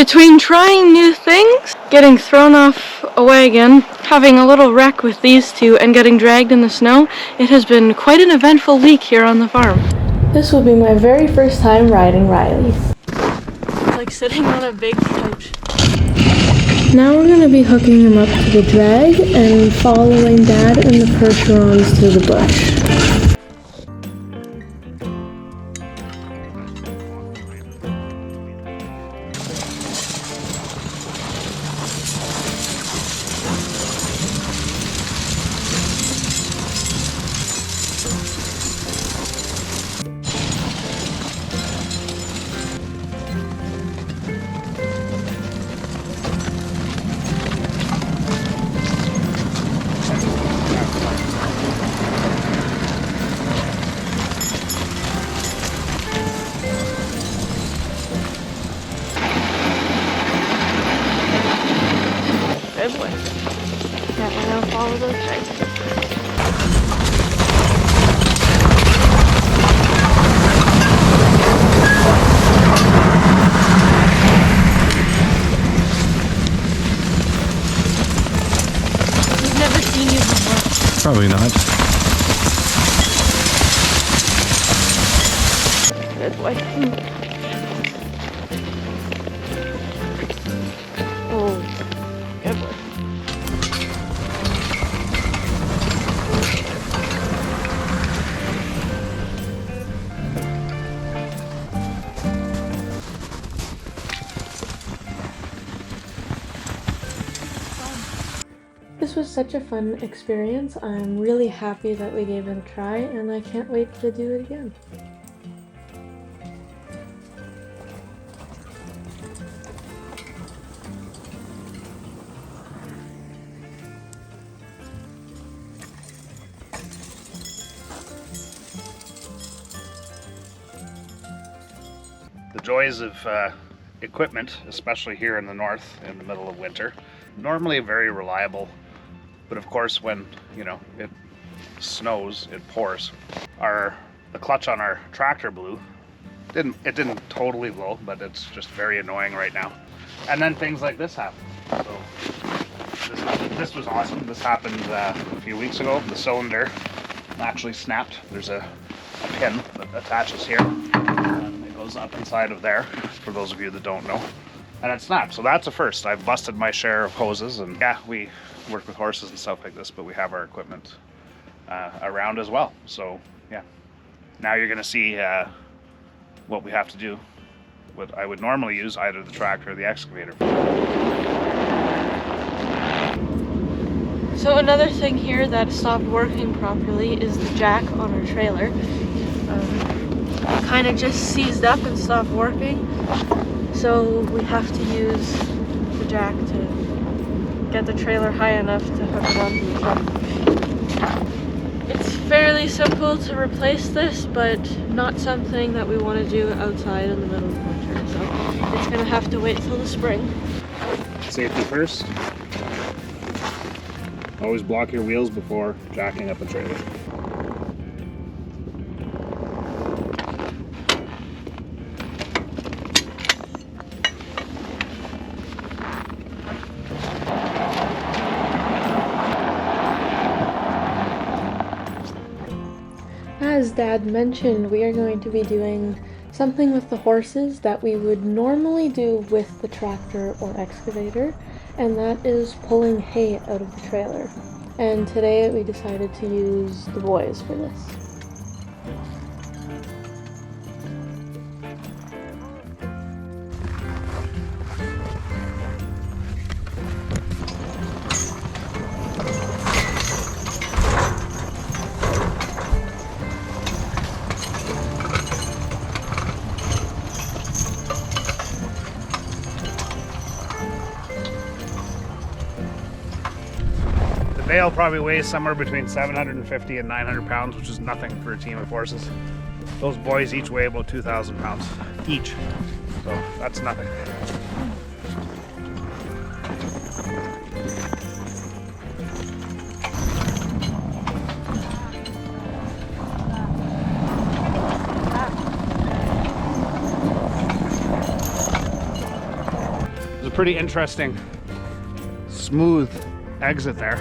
Between trying new things, getting thrown off a wagon, having a little wreck with these two, and getting dragged in the snow, it has been quite an eventful week here on the farm. This will be my very first time riding Riley. It's like sitting on a big couch. Now we're going to be hooking him up to the drag and following Dad and the Percherons to the bush. Good boy. Yeah, we're gonna follow those guys. We've never seen you before. Probably not. Good boy. Oh. Good boy. This was such a fun experience. I'm really happy that we gave it a try, and I can't wait to do it again. The joys of equipment, especially here in the north in the middle of winter, normally very reliable, but of course when it snows, it pours. The clutch on our tractor blew. It didn't totally blow, but it's just very annoying right now. And then things like this happen. So this was awesome. This happened a few weeks ago. The cylinder actually snapped. There's a pin that attaches here. Up inside of there, for those of you that don't know, and it snapped. So that's a first. I've busted my share of hoses, and yeah, we work with horses and stuff like this, but we have our equipment around as well. So yeah, now you're gonna see what we have to do, what I would normally use, either the tractor or the excavator. So another thing here that stopped working properly is the jack on our trailer. Kind of just seized up and stopped working, so we have to use the jack to get the trailer high enough to hook it onto the truck. It's fairly simple to replace this, but not something that we want to do outside in the middle of winter, so it's going to have to wait till the spring. Safety first. Always block your wheels before jacking up a trailer. As Dad mentioned, we are going to be doing something with the horses that we would normally do with the tractor or excavator, and that is pulling hay out of the trailer. And today we decided to use the boys for this. The bale probably weighs somewhere between 750 and 900 pounds, which is nothing for a team of horses. Those boys each weigh about 2,000 pounds each, so that's nothing. a pretty interesting, smooth exit there.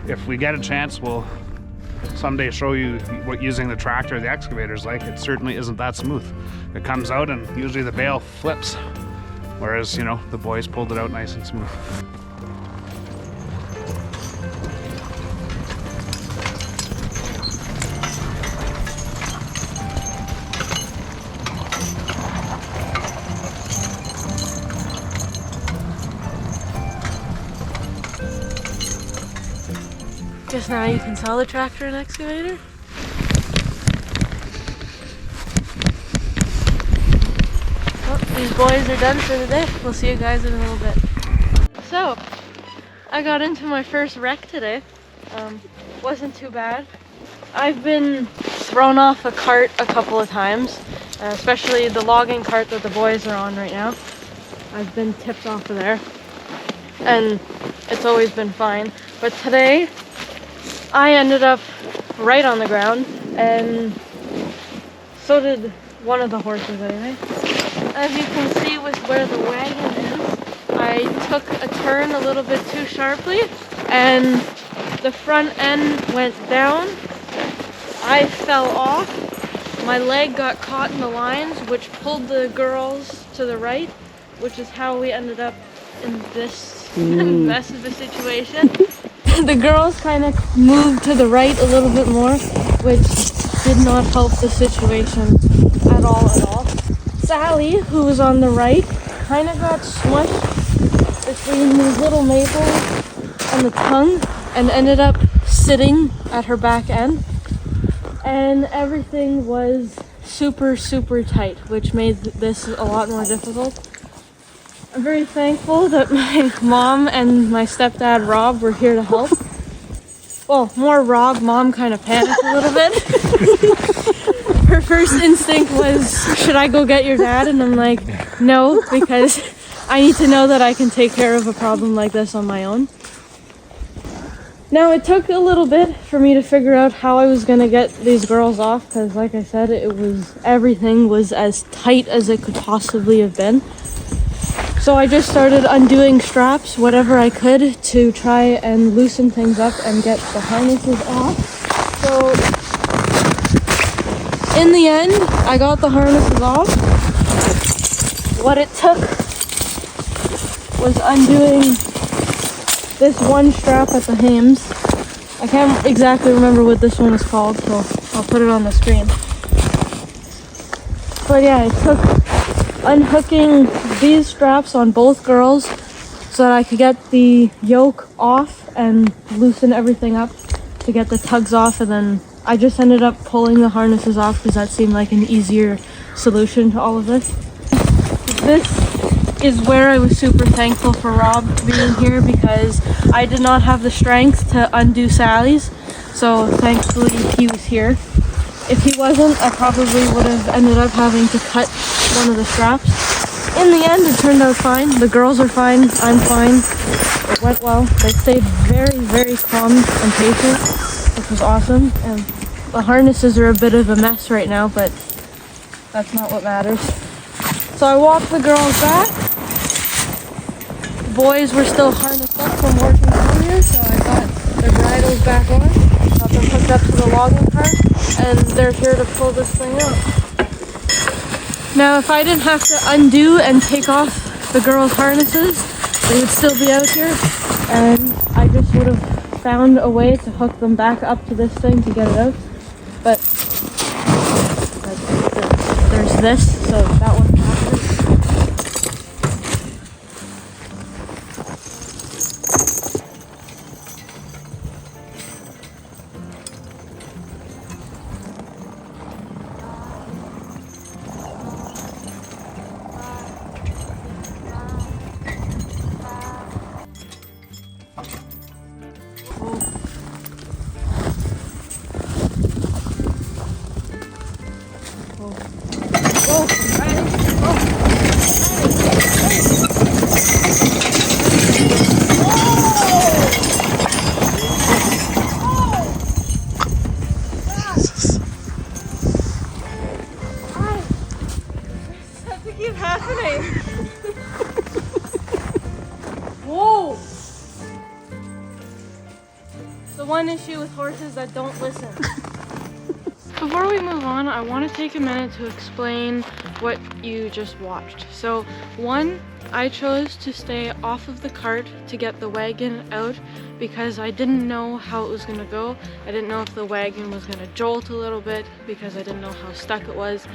If we get a chance, we'll someday show you what using the tractor or the excavator is like. It certainly isn't that smooth. It comes out and usually the bale flips, whereas, you know, the boys pulled it out nice and smooth. Guess now you can sell the tractor and excavator. Well, these boys are done for the day. We'll see you guys in a little bit. So, I got into my first wreck today. Wasn't too bad. I've been thrown off a cart a couple of times, especially the logging cart that the boys are on right now. I've been tipped off of there, and it's always been fine. But today, I ended up right on the ground, and so did one of the horses anyway. As you can see with where the wagon is, I took a turn a little bit too sharply, and the front end went down. I fell off. My leg got caught in the lines, which pulled the girls to the right, which is how we ended up in this mess of a situation. The girls kind of moved to the right a little bit more, which did not help the situation at all. Sally, who was on the right, kind of got smushed between these little maples and the tongue and ended up sitting at her back end. And everything was super, super tight, which made this a lot more difficult. I'm very thankful that my mom and my stepdad Rob were here to help. Well, more Rob. Mom kind of panicked a little bit. Her first instinct was, should I go get your dad? And I'm like, no, because I need to know that I can take care of a problem like this on my own. Now, it took a little bit for me to figure out how I was going to get these girls off, because like I said, everything was as tight as it could possibly have been. So I just started undoing straps, whatever I could, to try and loosen things up and get the harnesses off. So in the end, I got the harnesses off. What it took was undoing this one strap at the hams. I can't exactly remember what this one is called, so I'll put it on the screen. But yeah, it took unhooking these straps on both girls so that I could get the yoke off and loosen everything up to get the tugs off, and then I just ended up pulling the harnesses off because that seemed like an easier solution to all of this. This is where I was super thankful for Rob being here, because I did not have the strength to undo Sally's, so thankfully he was here. If he wasn't, I probably would have ended up having to cut one of the straps. In the end, it turned out fine. The girls are fine. I'm fine. It went well. They stayed very, very calm and patient, which was awesome. And the harnesses are a bit of a mess right now, but that's not what matters. So I walked the girls back. The boys were still harnessed up from working earlier, so I got their bridles back on. Got them hooked up to the logging cart, and they're here to pull this thing out. Now, if I didn't have to undo and take off the girls' harnesses, they would still be out here, and I just would have found a way to hook them back up to this thing to get it out. But there's this, so that wouldn't happen. Oh, one issue with horses that don't listen. Before we move on, I want to take a minute to explain what you just watched. So, one, I chose to stay off of the cart to get the wagon out because I didn't know how it was going to go. I didn't know if the wagon was going to jolt a little bit because I didn't know how stuck it was.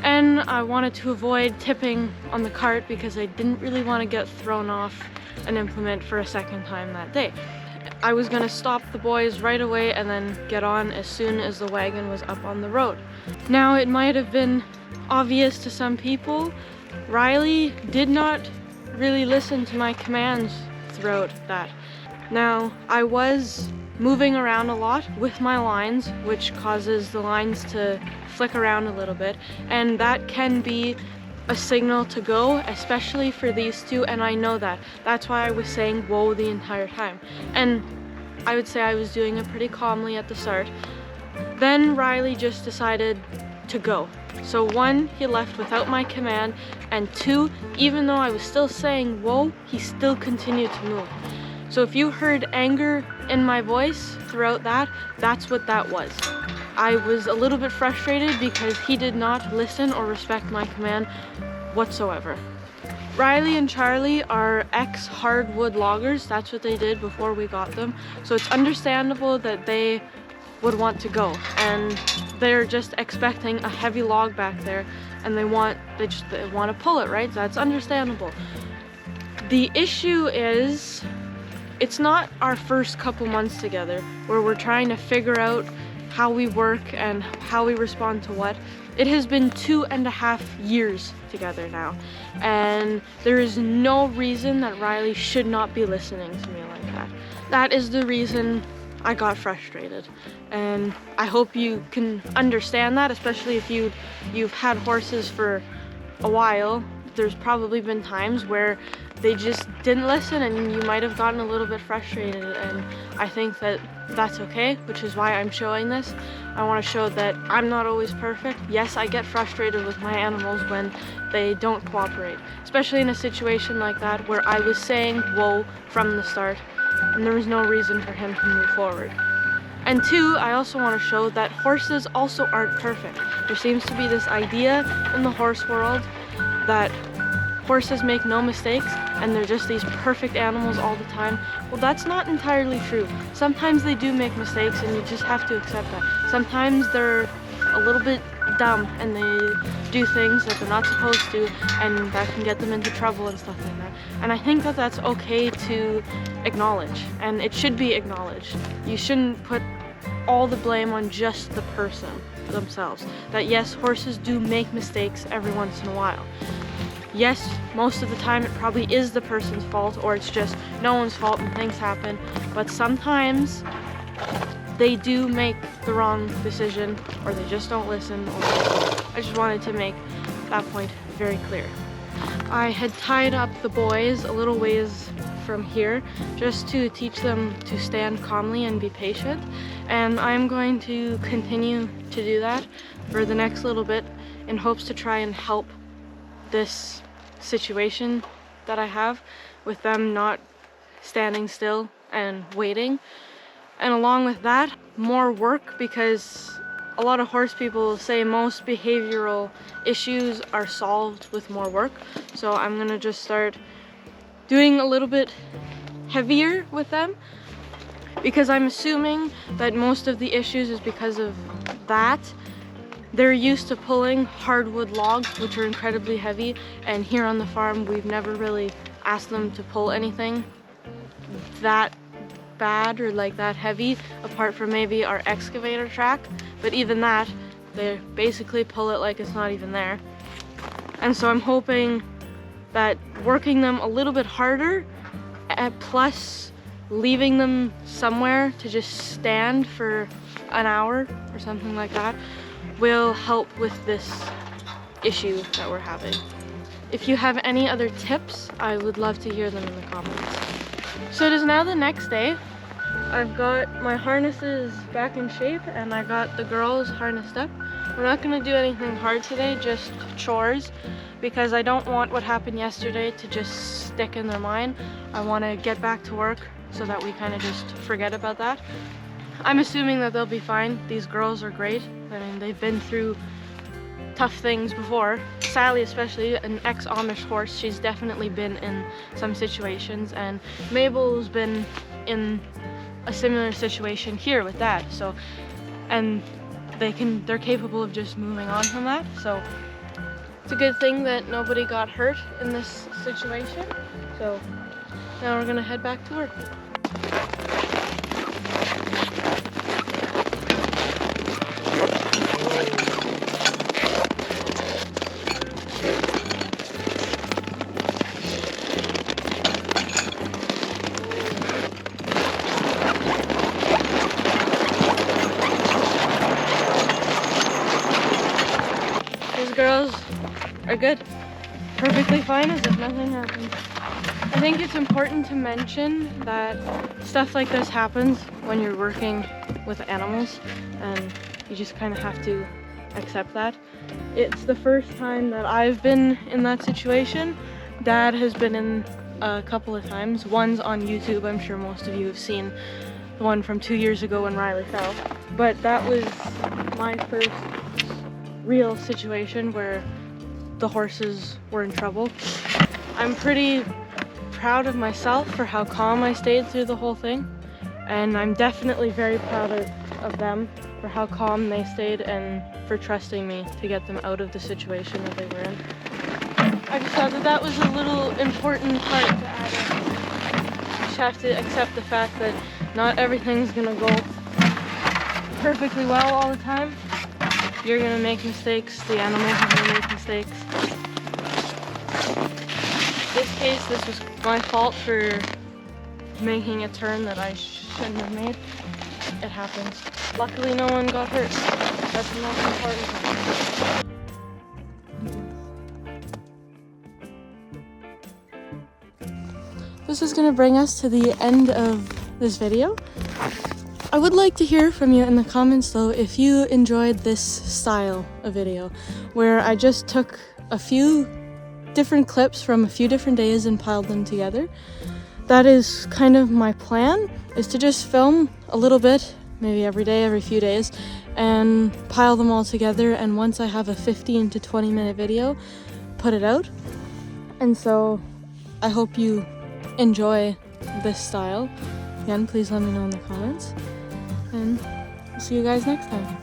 And I wanted to avoid tipping on the cart because I didn't really want to get thrown off an implement for a second time that day. I was gonna stop the boys right away and then get on as soon as the wagon was up on the road. Now, it might have been obvious to some people, Riley did not really listen to my commands throughout that. Now, I was moving around a lot with my lines, which causes the lines to flick around a little bit, and that can be a signal to go, especially for these two, and I know that. That's why I was saying whoa the entire time. And I would say I was doing it pretty calmly at the start. Then Riley just decided to go. So one, he left without my command, and two, even though I was still saying whoa, he still continued to move. So if you heard anger in my voice throughout that, that's what that was. I was a little bit frustrated because he did not listen or respect my command whatsoever. Riley and Charlie are ex-hardwood loggers. That's what they did before we got them. So it's understandable that they would want to go, and they're just expecting a heavy log back there, and they want to pull it, right? That's understandable. The issue is, it's not our first couple months together where we're trying to figure out how we work and how we respond to what. It has been 2.5 years together now, and there is no reason that Riley should not be listening to me like that. That is the reason I got frustrated, and I hope you can understand that, especially if you've had horses for a while. There's probably been times where they just didn't listen and you might have gotten a little bit frustrated, and I think that that's okay, which is why I'm showing this. I want to show that I'm not always perfect. Yes, I get frustrated with my animals when they don't cooperate, especially in a situation like that where I was saying whoa from the start and there was no reason for him to move forward. And two, I also want to show that horses also aren't perfect. There seems to be this idea in the horse world that horses make no mistakes and they're just these perfect animals all the time. Well, that's not entirely true. Sometimes they do make mistakes and you just have to accept that. Sometimes they're a little bit dumb and they do things that they're not supposed to, and that can get them into trouble and stuff like that. And I think that that's okay to acknowledge, and it should be acknowledged. You shouldn't put all the blame on just the person themselves. That yes, horses do make mistakes every once in a while. Yes, most of the time it probably is the person's fault, or it's just no one's fault and things happen, but sometimes they do make the wrong decision, or they just don't listen, or I just wanted to make that point very clear. I had tied up the boys a little ways from here just to teach them to stand calmly and be patient, and I'm going to continue to do that for the next little bit in hopes to try and help this situation that I have with them not standing still and waiting. And along with that, more work, because a lot of horse people say most behavioral issues are solved with more work. So I'm gonna just start doing a little bit heavier with them, because I'm assuming that most of the issues is because of that. They're used to pulling hardwood logs, which are incredibly heavy, and here on the farm we've never really asked them to pull anything that bad or like that heavy, apart from maybe our excavator track, but even that, they basically pull it like it's not even there. And so I'm hoping that working them a little bit harder, plus leaving them somewhere to just stand for an hour or something like that, will help with this issue that we're having. If you have any other tips, I would love to hear them in the comments. So it is now the next day. I've got my harnesses back in shape and I got the girls harnessed up. We're not going to do anything hard today, just chores, because I don't want what happened yesterday to just stick in their mind. I want to get back to work so that we kind of just forget about that. I'm assuming that they'll be fine. These girls are great. I mean, they've been through tough things before. Sally, especially, an ex-Amish horse, she's definitely been in some situations, and Mabel's been in a similar situation here with that. So, and they're capable of just moving on from that. So it's a good thing that nobody got hurt in this situation. So now we're gonna head back to work. These girls are good. Perfectly fine, as if nothing happened. I think it's important to mention that stuff like this happens when you're working with animals, and you just kind of have to accept that. It's the first time that I've been in that situation. Dad has been in a couple of times. One's on YouTube. I'm sure most of you have seen the one from 2 years ago when Riley fell. But that was my first real situation where the horses were in trouble. I'm pretty proud of myself for how calm I stayed through the whole thing, and I'm definitely very proud of them for how calm they stayed and for trusting me to get them out of the situation that they were in. I just thought that that was a little important part to add in. You just have to accept the fact that not everything's gonna go perfectly well all the time. You're gonna make mistakes, the animals are gonna make mistakes. In this case, this was my fault for making a turn that I shouldn't have made. It happens. Luckily, no one got hurt. That's the most important thing. This is gonna bring us to the end of this video. I would like to hear from you in the comments though if you enjoyed this style of video where I just took a few different clips from a few different days and piled them together. That is kind of my plan, is to just film a little bit, maybe every day, every few days, and pile them all together, and once I have a 15 to 20 minute video, put it out. And so I hope you enjoy this style. Again, please let me know in the comments. And I'll see you guys next time.